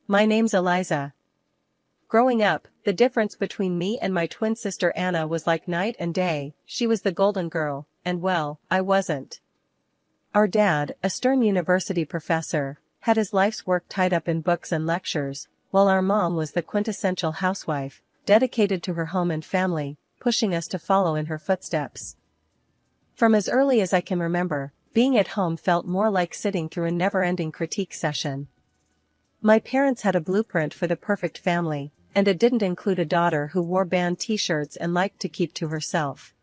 My name's Eliza. Growing up, the difference between me and my twin sister Anna was like night and day. She was the golden girl, and well, I wasn't. Our dad, a stern university professor, had his life's work tied up in books and lectures, while our mom was the quintessential housewife, dedicated to her home and family, pushing us to follow in her footsteps. From as early as I can remember, being at home felt more like sitting through a never-ending critique session. My parents had a blueprint for the perfect family, and it didn't include a daughter who wore band t-shirts and liked to keep to herself.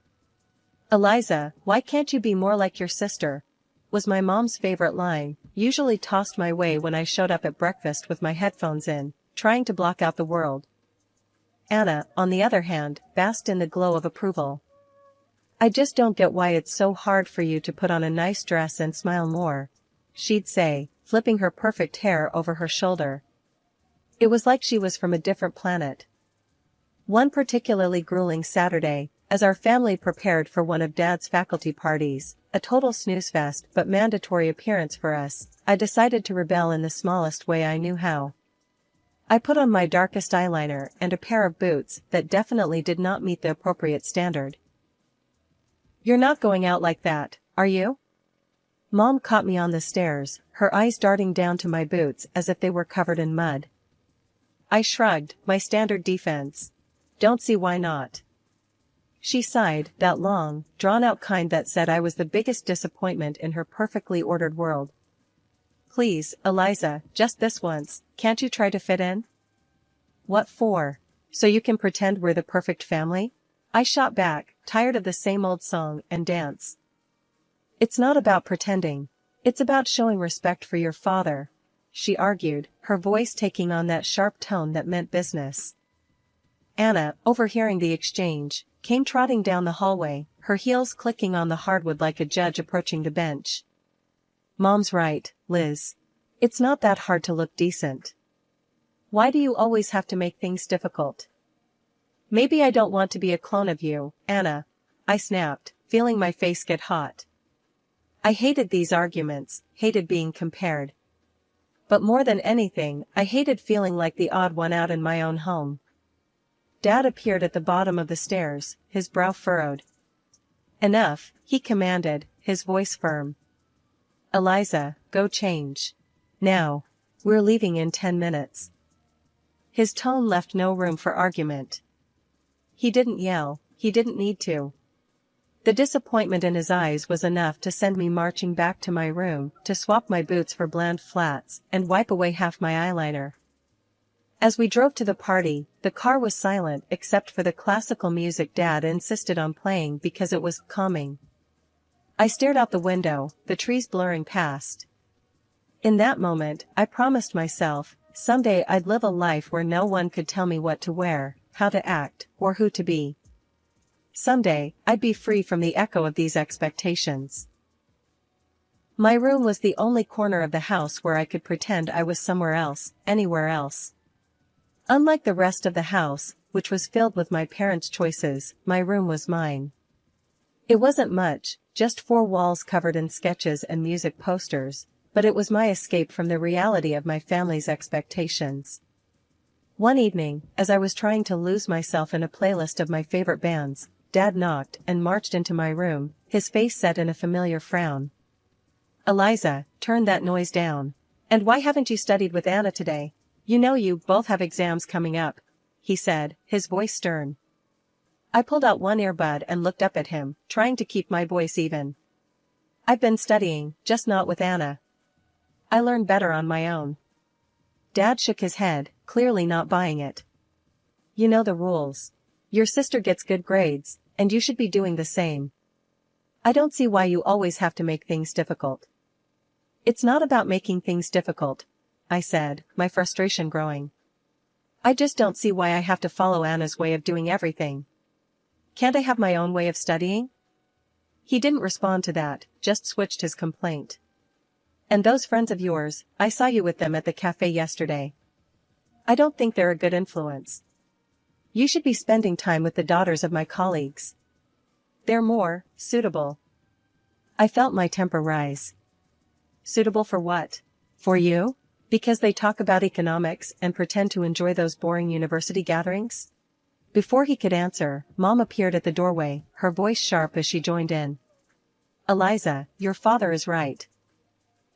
"Eliza, why can't you be more like your sister?" was my mom's favorite line, usually tossed my way when I showed up at breakfast with my headphones in, trying to block out the world. Anna, on the other hand, basked in the glow of approval. "I just don't get why it's so hard for you to put on a nice dress and smile more," she'd say, flipping her perfect hair over her shoulder. It was like she was from a different planet. One particularly grueling Saturday, as our family prepared for one of Dad's faculty parties, a total snooze fest but mandatory appearance for us, I decided to rebel in the smallest way I knew how. I put on my darkest eyeliner and a pair of boots that definitely did not meet the appropriate standard. "You're not going out like that, are you?" Mom caught me on the stairs, her eyes darting down to my boots as if they were covered in mud. I shrugged, my standard defense. "Don't see why not." She sighed, that long, drawn-out kind that said I was the biggest disappointment in her perfectly ordered world. "Please, Eliza, just this once, can't you try to fit in?" "What for? So you can pretend we're the perfect family?" I shot back, tired of the same old song and dance. "It's not about pretending. It's about showing respect for your father," she argued, her voice taking on that sharp tone that meant business. Anna, overhearing the exchange, came trotting down the hallway, her heels clicking on the hardwood like a judge approaching the bench. "Mom's right, Liz. It's not that hard to look decent. Why do you always have to make things difficult?" "Maybe I don't want to be a clone of you, Anna," I snapped, feeling my face get hot. I hated these arguments, hated being compared. But more than anything, I hated feeling like the odd one out in my own home. Dad appeared at the bottom of the stairs, his brow furrowed. "Enough," he commanded, his voice firm. "Eliza, go change. Now. We're leaving in 10 minutes. His tone left no room for argument. He didn't yell, he didn't need to. The disappointment in his eyes was enough to send me marching back to my room, to swap my boots for bland flats, and wipe away half my eyeliner. As we drove to the party, the car was silent except for the classical music Dad insisted on playing because it was calming. I stared out the window, the trees blurring past. In that moment, I promised myself, someday I'd live a life where no one could tell me what to wear, how to act, or who to be. Someday, I'd be free from the echo of these expectations. My room was the only corner of the house where I could pretend I was somewhere else, anywhere else. Unlike the rest of the house, which was filled with my parents' choices, my room was mine. It wasn't much, just 4 walls covered in sketches and music posters, but it was my escape from the reality of my family's expectations. One evening, as I was trying to lose myself in a playlist of my favorite bands, Dad knocked and marched into my room, his face set in a familiar frown. "Eliza, turn that noise down. And why haven't you studied with Anna today? You know you both have exams coming up," he said, his voice stern. I pulled out one earbud and looked up at him, trying to keep my voice even. "I've been studying, just not with Anna. I learn better on my own." Dad shook his head, clearly not buying it. "You know the rules. Your sister gets good grades, and you should be doing the same. I don't see why you always have to make things difficult." "It's not about making things difficult," I said, my frustration growing. "I just don't see why I have to follow Anna's way of doing everything. Can't I have my own way of studying?" He didn't respond to that, just switched his complaint. "And those friends of yours, I saw you with them at the cafe yesterday. I don't think they're a good influence. You should be spending time with the daughters of my colleagues. They're more suitable." I felt my temper rise. "Suitable for what? For you?" Because they talk about economics and pretend to enjoy those boring university gatherings? Before he could answer, Mom appeared at the doorway, her voice sharp as she joined in. Eliza, your father is right.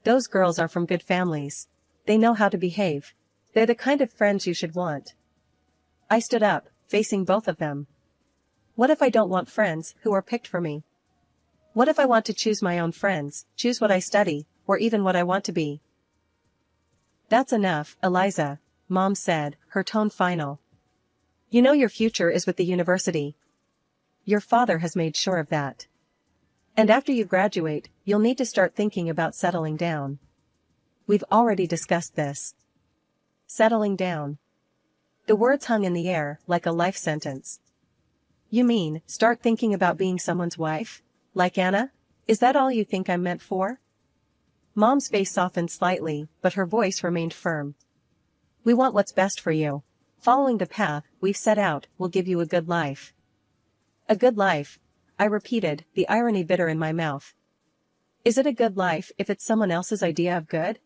Those girls are from good families. They know how to behave. They're the kind of friends you should want. I stood up, facing both of them. What if I don't want friends who are picked for me? What if I want to choose my own friends, choose what I study, or even what I want to be? That's enough, Eliza, Mom said, her tone final. You know your future is with the university. Your father has made sure of that. And after you graduate, you'll need to start thinking about settling down. We've already discussed this. Settling down. The words hung in the air, like a life sentence. You mean, start thinking about being someone's wife? Like Anna? Is that all you think I'm meant for? Mom's face softened slightly, but her voice remained firm. We want what's best for you. Following the path we've set out will give you a good life. A good life, I repeated, the irony bitter in my mouth. Is it a good life if it's someone else's idea of good?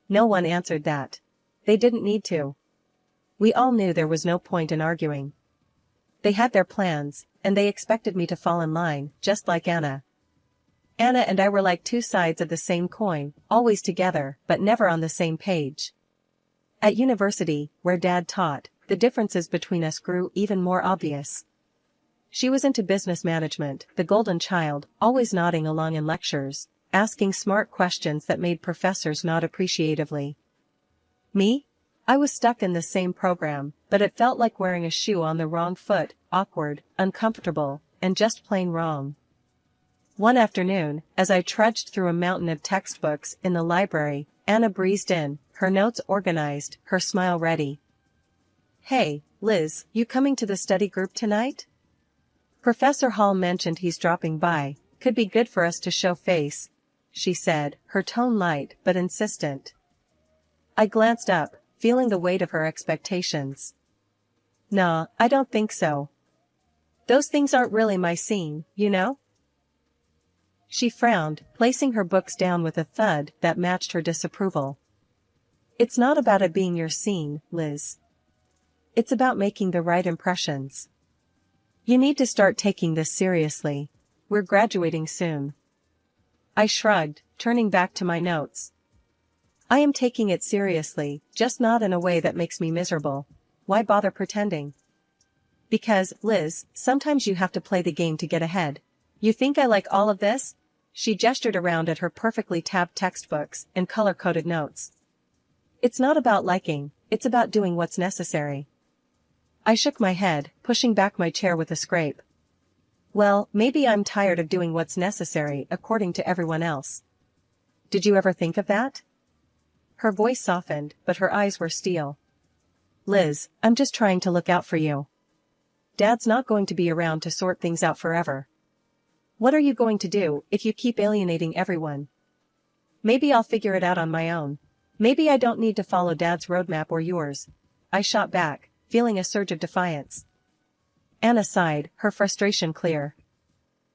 No one answered that. They didn't need to. We all knew there was no point in arguing. They had their plans, and they expected me to fall in line, just like Anna. Anna and I were like two sides of the same coin, always together, but never on the same page. At university, where Dad taught, the differences between us grew even more obvious. She was into business management, the golden child, always nodding along in lectures, asking smart questions that made professors nod appreciatively. Me? I was stuck in the same program, but it felt like wearing a shoe on the wrong foot, awkward, uncomfortable, and just plain wrong. One afternoon, as I trudged through a mountain of textbooks in the library, Anna breezed in, her notes organized, her smile ready. Hey, Liz, you coming to the study group tonight? Professor Hall mentioned he's dropping by, could be good for us to show face, she said, her tone light but insistent. I glanced up, feeling the weight of her expectations. Nah, I don't think so. Those things aren't really my scene, you know? She frowned, placing her books down with a thud that matched her disapproval. It's not about it being your scene, Liz. It's about making the right impressions. You need to start taking this seriously. We're graduating soon. I shrugged, turning back to my notes. I am taking it seriously, just not in a way that makes me miserable. Why bother pretending? Because, Liz, sometimes you have to play the game to get ahead. You think I like all of this? She gestured around at her perfectly tabbed textbooks and color-coded notes. It's not about liking, it's about doing what's necessary. I shook my head, pushing back my chair with a scrape. Well, maybe I'm tired of doing what's necessary according to everyone else. Did you ever think of that? Her voice softened, but her eyes were steel. Liz, I'm just trying to look out for you. Dad's not going to be around to sort things out forever. What are you going to do if you keep alienating everyone? Maybe I'll figure it out on my own. Maybe I don't need to follow Dad's roadmap or yours. I shot back, feeling a surge of defiance. Anna sighed, her frustration clear.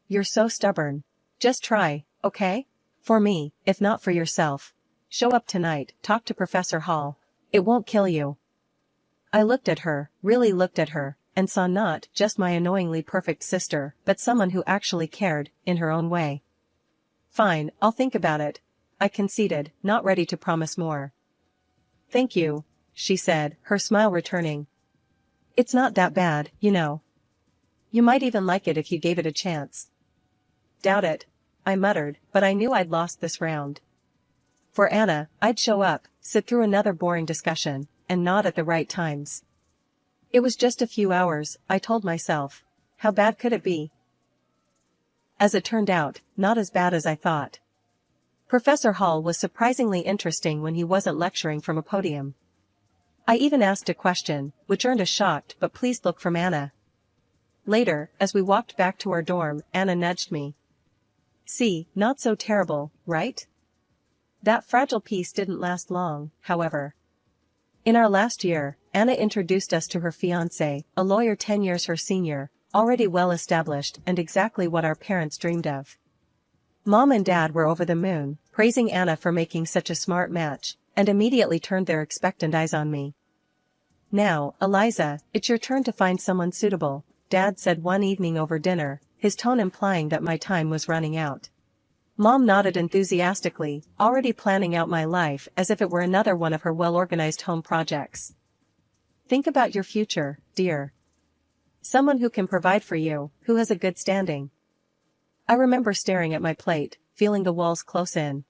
You're so stubborn. Just try, okay? For me, if not for yourself. Show up tonight, talk to Professor Hall. It won't kill you. I looked at her, really looked at her, and saw not just my annoyingly perfect sister, but someone who actually cared, in her own way. Fine, I'll think about it, I conceded, not ready to promise more. Thank you, she said, her smile returning. It's not that bad, you know. You might even like it if you gave it a chance. Doubt it, I muttered, but I knew I'd lost this round. For Anna, I'd show up, sit through another boring discussion, and nod at the right times. It was just a few hours, I told myself. How bad could it be? As it turned out, not as bad as I thought. Professor Hall was surprisingly interesting when he wasn't lecturing from a podium. I even asked a question, which earned a shocked but pleased look from Anna. Later, as we walked back to our dorm, Anna nudged me. See, not so terrible, right? That fragile piece didn't last long, however. In our last year, Anna introduced us to her fiancé, a lawyer 10 years her senior, already well established and exactly what our parents dreamed of. Mom and Dad were over the moon, praising Anna for making such a smart match, and immediately turned their expectant eyes on me. "Now, Eliza, it's your turn to find someone suitable," Dad said one evening over dinner, his tone implying that my time was running out. Mom nodded enthusiastically, already planning out my life as if it were another one of her well-organized home projects. "Think about your future, dear. Someone who can provide for you, who has a good standing." I remember staring at my plate, feeling the walls close in.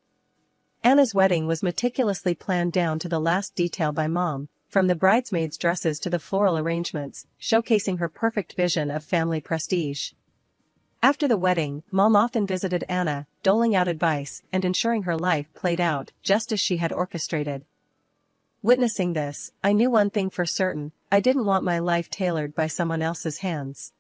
Anna's wedding was meticulously planned down to the last detail by Mom, from the bridesmaids' dresses to the floral arrangements, showcasing her perfect vision of family prestige. After the wedding, Mom often visited Anna, doling out advice and ensuring her life played out just as she had orchestrated. Witnessing this, I knew one thing for certain: I didn't want my life tailored by someone else's hands.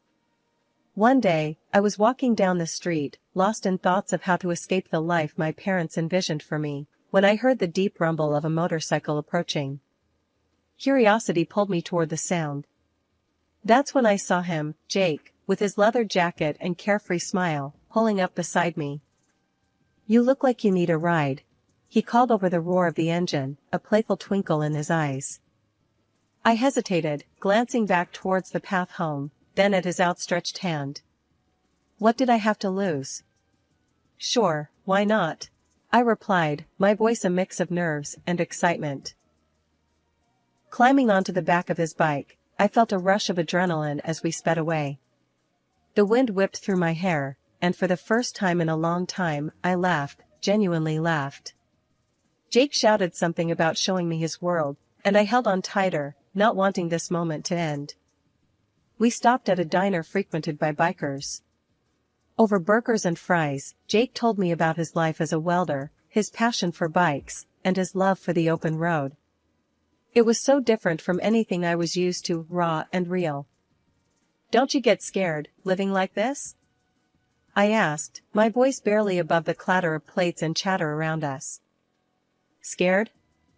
One day, I was walking down the street, lost in thoughts of how to escape the life my parents envisioned for me, when I heard the deep rumble of a motorcycle approaching. Curiosity pulled me toward the sound. That's when I saw him, Jake, with his leather jacket and carefree smile, pulling up beside me. "You look like you need a ride," he called over the roar of the engine, a playful twinkle in his eyes. I hesitated, glancing back towards the path home, then at his outstretched hand. What did I have to lose? "Sure, why not?" I replied, my voice a mix of nerves and excitement. Climbing onto the back of his bike, I felt a rush of adrenaline as we sped away. The wind whipped through my hair, and for the first time in a long time, I laughed, genuinely laughed. Jake shouted something about showing me his world, and I held on tighter, not wanting this moment to end. We stopped at a diner frequented by bikers. Over burgers and fries, Jake told me about his life as a welder, his passion for bikes, and his love for the open road. It was so different from anything I was used to, raw and real. "Don't you get scared, living like this?" I asked, my voice barely above the clatter of plates and chatter around us. "Scared?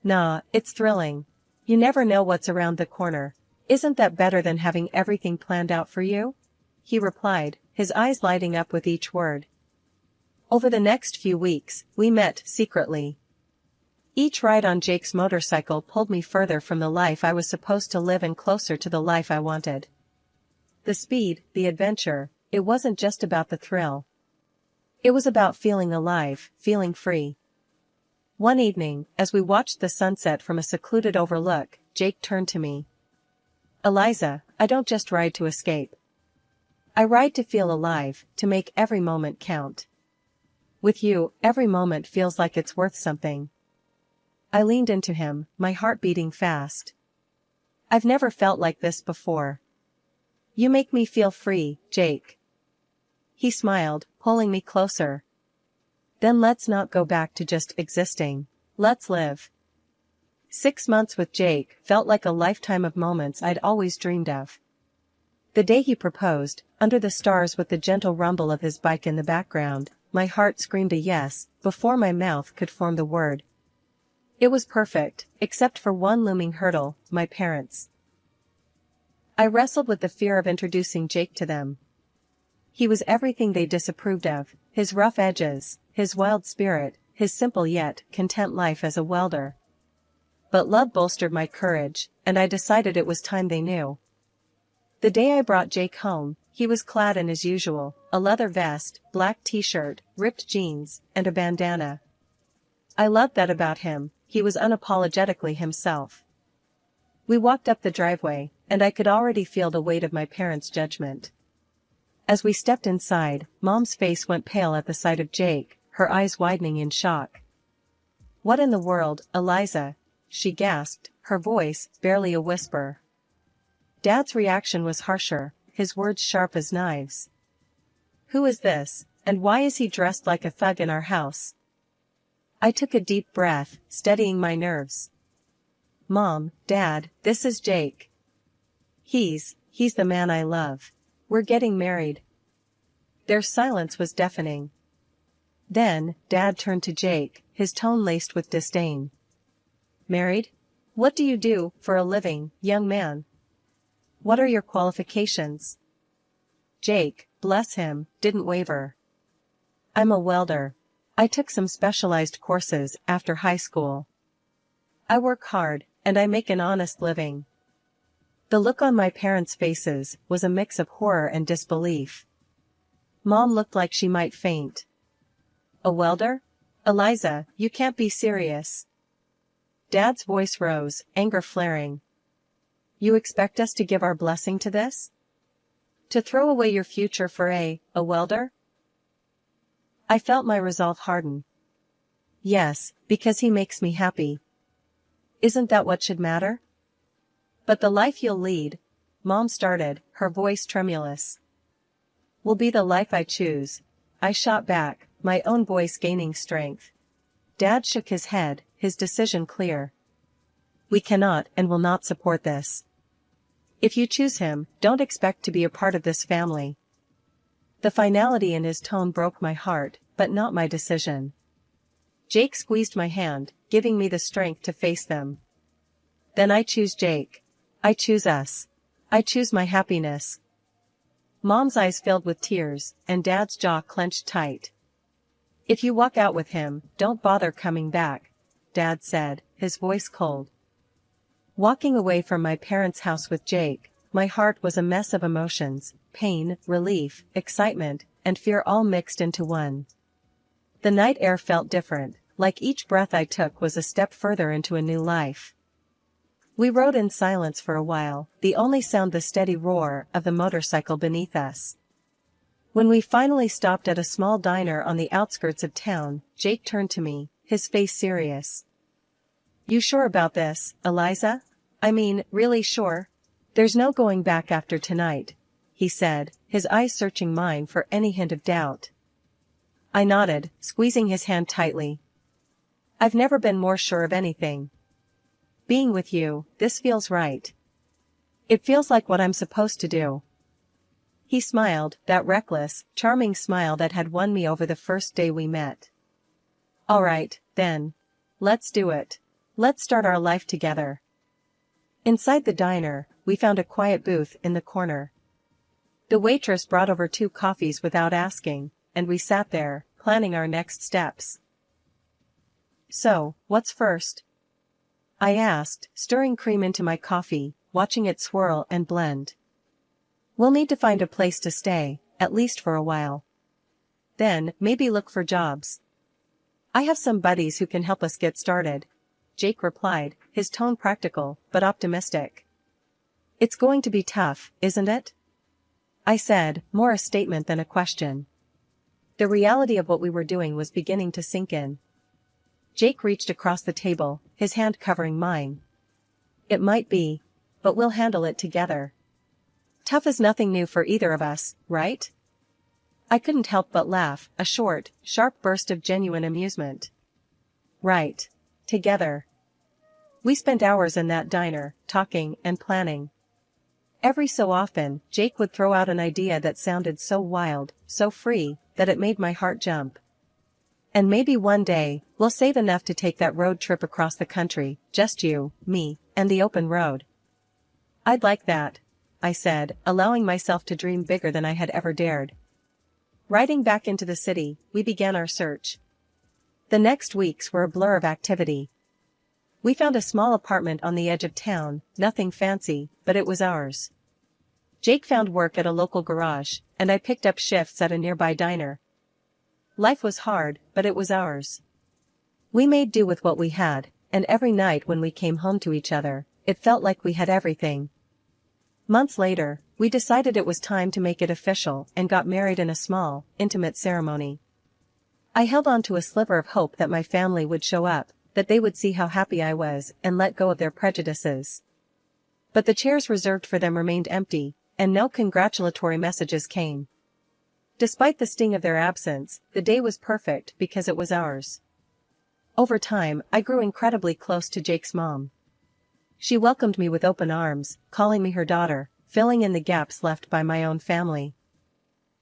Nah, it's thrilling. You never know what's around the corner. Isn't that better than having everything planned out for you?" he replied, his eyes lighting up with each word. Over the next few weeks, we met secretly. Each ride on Jake's motorcycle pulled me further from the life I was supposed to live and closer to the life I wanted. The speed, the adventure, it wasn't just about the thrill. It was about feeling alive, feeling free. One evening, as we watched the sunset from a secluded overlook, Jake turned to me. "Eliza, I don't just ride to escape. I ride to feel alive, to make every moment count. With you, every moment feels like it's worth something." I leaned into him, my heart beating fast. "I've never felt like this before. You make me feel free, Jake." He smiled, pulling me closer. "Then let's not go back to just existing. Let's live." 6 months with Jake felt like a lifetime of moments I'd always dreamed of. The day he proposed, under the stars with the gentle rumble of his bike in the background, my heart screamed a yes, before my mouth could form the word. It was perfect, except for one looming hurdle: my parents. I wrestled with the fear of introducing Jake to them. He was everything they disapproved of: his rough edges, his wild spirit, his simple yet content life as a welder. But love bolstered my courage, and I decided it was time they knew. The day I brought Jake home, he was clad in his usual, a leather vest, black t-shirt, ripped jeans, and a bandana. I loved that about him: he was unapologetically himself. We walked up the driveway, and I could already feel the weight of my parents' judgment. As we stepped inside, Mom's face went pale at the sight of Jake, her eyes widening in shock. "What in the world, Eliza?" she gasped, her voice barely a whisper. Dad's reaction was harsher, his words sharp as knives. "Who is this, and why is he dressed like a thug in our house?" I took a deep breath, steadying my nerves. "Mom, Dad, this is Jake. He's the man I love. We're getting married." Their silence was deafening. Then, Dad turned to Jake, his tone laced with disdain. "Married? What do you do for a living, young man? What are your qualifications?" Jake, bless him, didn't waver. "I'm a welder. I took some specialized courses after high school." I work hard, and I make an honest living." The look on my parents' faces was a mix of horror and disbelief. Mom looked like she might faint. "A welder? Eliza, you can't be serious." Dad's voice rose, anger flaring. "You expect us to give our blessing to this? To throw away your future for a welder?" I felt my resolve harden. "Yes, because he makes me happy. Isn't that what should matter?" "But the life you'll lead," Mom started, her voice tremulous. "Will be the life I choose," I shot back, my own voice gaining strength. Dad shook his head, his decision clear. "We cannot and will not support this. If you choose him, don't expect to be a part of this family." The finality in his tone broke my heart, but not my decision. Jake squeezed my hand, giving me the strength to face them. "Then I choose Jake. I choose us. I choose my happiness." Mom's eyes filled with tears, and Dad's jaw clenched tight. "If you walk out with him, don't bother coming back," Dad said, his voice cold. Walking away from my parents' house with Jake, my heart was a mess of emotions, pain, relief, excitement, and fear all mixed into one. The night air felt different, like each breath I took was a step further into a new life. We rode in silence for a while, the only sound the steady roar of the motorcycle beneath us. When we finally stopped at a small diner on the outskirts of town, Jake turned to me, his face serious. "You sure about this, Eliza? I mean, really sure? There's no going back after tonight," he said, his eyes searching mine for any hint of doubt. I nodded, squeezing his hand tightly. "I've never been more sure of anything. Being with you, this feels right. It feels like what I'm supposed to do." He smiled, that reckless, charming smile that had won me over the first day we met. "All right, then. Let's do it. Let's start our life together." Inside the diner, we found a quiet booth in the corner. The waitress brought over 2 coffees without asking, and we sat there, planning our next steps. "So, what's first?" I asked, stirring cream into my coffee, watching it swirl and blend. "We'll need to find a place to stay, at least for a while. Then, maybe look for jobs. I have some buddies who can help us get started," Jake replied, his tone practical, but optimistic. "It's going to be tough, isn't it?" I said, more a statement than a question. The reality of what we were doing was beginning to sink in. Jake reached across the table, his hand covering mine. "It might be, but we'll handle it together. Tough is nothing new for either of us, right?" I couldn't help but laugh, a short, sharp burst of genuine amusement. "Right. Together." We spent hours in that diner, talking and planning. Every so often, Jake would throw out an idea that sounded so wild, so free, that it made my heart jump. "And maybe one day, we'll save enough to take that road trip across the country, just you, me, and the open road." "I'd like that," I said, allowing myself to dream bigger than I had ever dared. Riding back into the city, we began our search. The next weeks were a blur of activity. We found a small apartment on the edge of town, nothing fancy, but it was ours. Jake found work at a local garage, and I picked up shifts at a nearby diner. Life was hard, but it was ours. We made do with what we had, and every night when we came home to each other, it felt like we had everything. Months later, we decided it was time to make it official and got married in a small, intimate ceremony. I held on to a sliver of hope that my family would show up, that they would see how happy I was and let go of their prejudices. But the chairs reserved for them remained empty, and no congratulatory messages came. Despite the sting of their absence, the day was perfect because it was ours. Over time, I grew incredibly close to Jake's mom. She welcomed me with open arms, calling me her daughter, filling in the gaps left by my own family.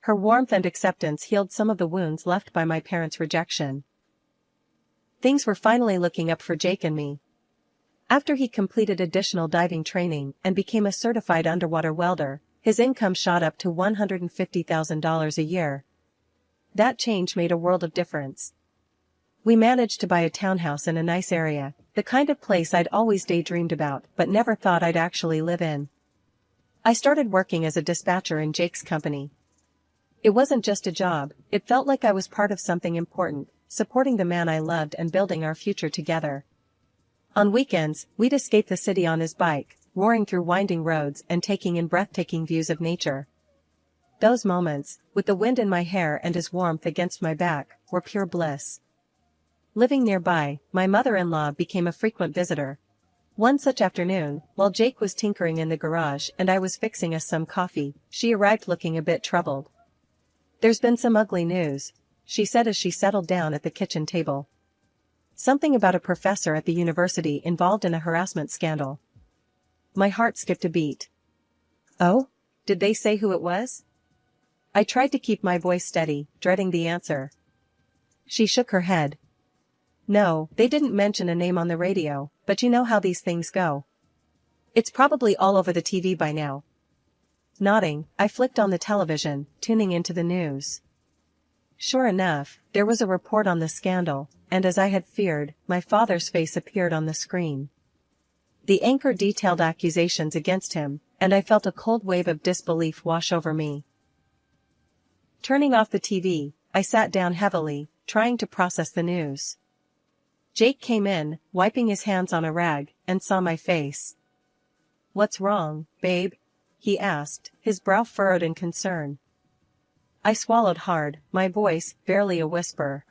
Her warmth and acceptance healed some of the wounds left by my parents' rejection. Things were finally looking up for Jake and me. After he completed additional diving training and became a certified underwater welder, his income shot up to $150,000 a year. That change made a world of difference. We managed to buy a townhouse in a nice area, the kind of place I'd always daydreamed about but never thought I'd actually live in. I started working as a dispatcher in Jake's company. It wasn't just a job, it felt like I was part of something important, supporting the man I loved and building our future together. On weekends, we'd escape the city on his bike, roaring through winding roads and taking in breathtaking views of nature. Those moments, with the wind in my hair and his warmth against my back, were pure bliss. Living nearby, my mother-in-law became a frequent visitor. One such afternoon, while Jake was tinkering in the garage and I was fixing us some coffee, she arrived looking a bit troubled. "There's been some ugly news," she said as she settled down at the kitchen table. "Something about a professor at the university involved in a harassment scandal." My heart skipped a beat. "Oh? Did they say who it was?" I tried to keep my voice steady, dreading the answer. She shook her head. "No, they didn't mention a name on the radio, but you know how these things go. It's probably all over the TV by now." Nodding, I flicked on the television, tuning into the news. Sure enough, there was a report on the scandal, and as I had feared, my father's face appeared on the screen. The anchor detailed accusations against him, and I felt a cold wave of disbelief wash over me. Turning off the TV, I sat down heavily, trying to process the news. Jake came in, wiping his hands on a rag, and saw my face. "What's wrong, babe?" he asked, his brow furrowed in concern. I swallowed hard, my voice barely a whisper.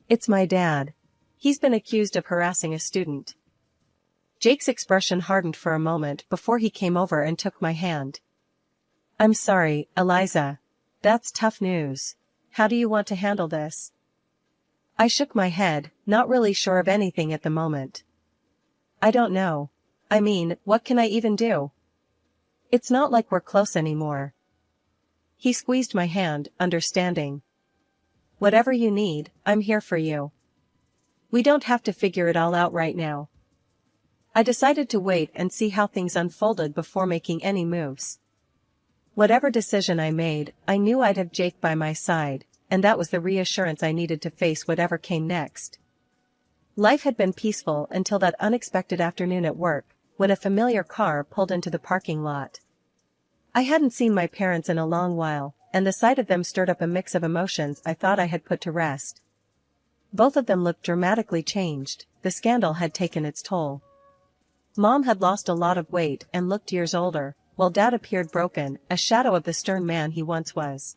"It's my dad. He's been accused of harassing a student." Jake's expression hardened for a moment before he came over and took my hand. "I'm sorry, Eliza. That's tough news. How do you want to handle this?" I shook my head, not really sure of anything at the moment. "I don't know. I mean, what can I even do? It's not like we're close anymore." He squeezed my hand, understanding. "Whatever you need, I'm here for you. We don't have to figure it all out right now." I decided to wait and see how things unfolded before making any moves. Whatever decision I made, I knew I'd have Jake by my side, and that was the reassurance I needed to face whatever came next. Life had been peaceful until that unexpected afternoon at work, when a familiar car pulled into the parking lot. I hadn't seen my parents in a long while, and the sight of them stirred up a mix of emotions I thought I had put to rest. Both of them looked dramatically changed, the scandal had taken its toll. Mom had lost a lot of weight and looked years older, while Dad appeared broken, a shadow of the stern man he once was.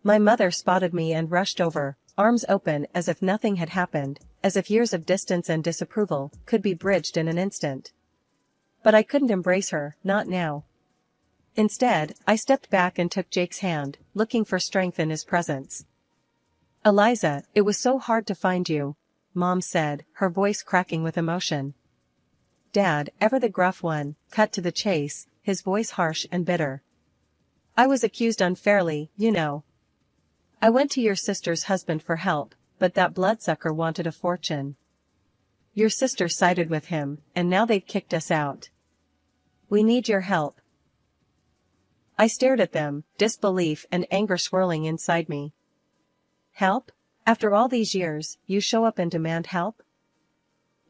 My mother spotted me and rushed over, arms open as if nothing had happened, as if years of distance and disapproval could be bridged in an instant. But I couldn't embrace her, not now. Instead, I stepped back and took Jake's hand, looking for strength in his presence. "Eliza, it was so hard to find you," Mom said, her voice cracking with emotion. Dad, ever the gruff one, cut to the chase, his voice harsh and bitter. "I was accused unfairly, you know. I went to your sister's husband for help, but that bloodsucker wanted a fortune. Your sister sided with him, and now they've kicked us out. We need your help." I stared at them, disbelief and anger swirling inside me. "Help? After all these years, you show up and demand help?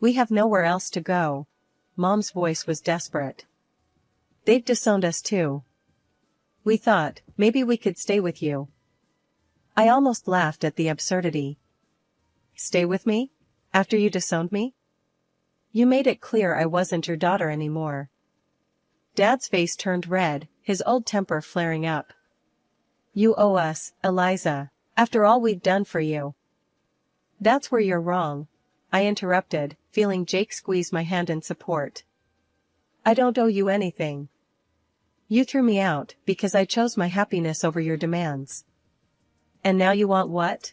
We have nowhere else to go." Mom's voice was desperate. "They've disowned us too. We thought, maybe we could stay with you." I almost laughed at the absurdity. "Stay with me? After you disowned me? You made it clear I wasn't your daughter anymore." Dad's face turned red, his old temper flaring up. "You owe us, Eliza, after all we've done for you." "That's where you're wrong," I interrupted, feeling Jake squeeze my hand in support. "I don't owe you anything. You threw me out because I chose my happiness over your demands. And now you want what?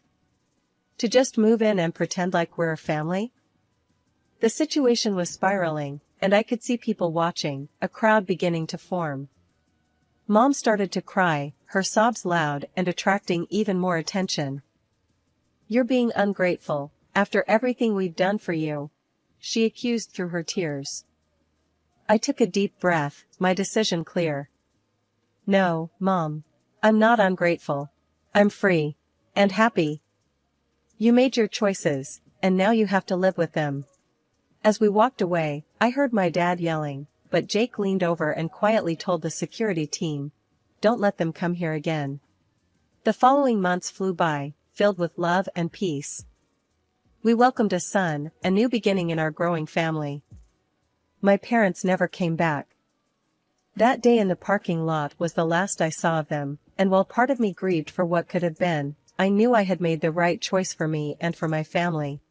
To just move in and pretend like we're a family?" The situation was spiraling, and I could see people watching, a crowd beginning to form. Mom started to cry, her sobs loud and attracting even more attention. "You're being ungrateful, after everything we've done for you," she accused through her tears. I took a deep breath, my decision clear. "No, Mom. I'm not ungrateful. I'm free. And happy. You made your choices, and now you have to live with them." As we walked away, I heard my dad yelling, but Jake leaned over and quietly told the security team, "Don't let them come here again." The following months flew by, filled with love and peace. We welcomed a son, a new beginning in our growing family. My parents never came back. That day in the parking lot was the last I saw of them, and while part of me grieved for what could have been, I knew I had made the right choice for me and for my family.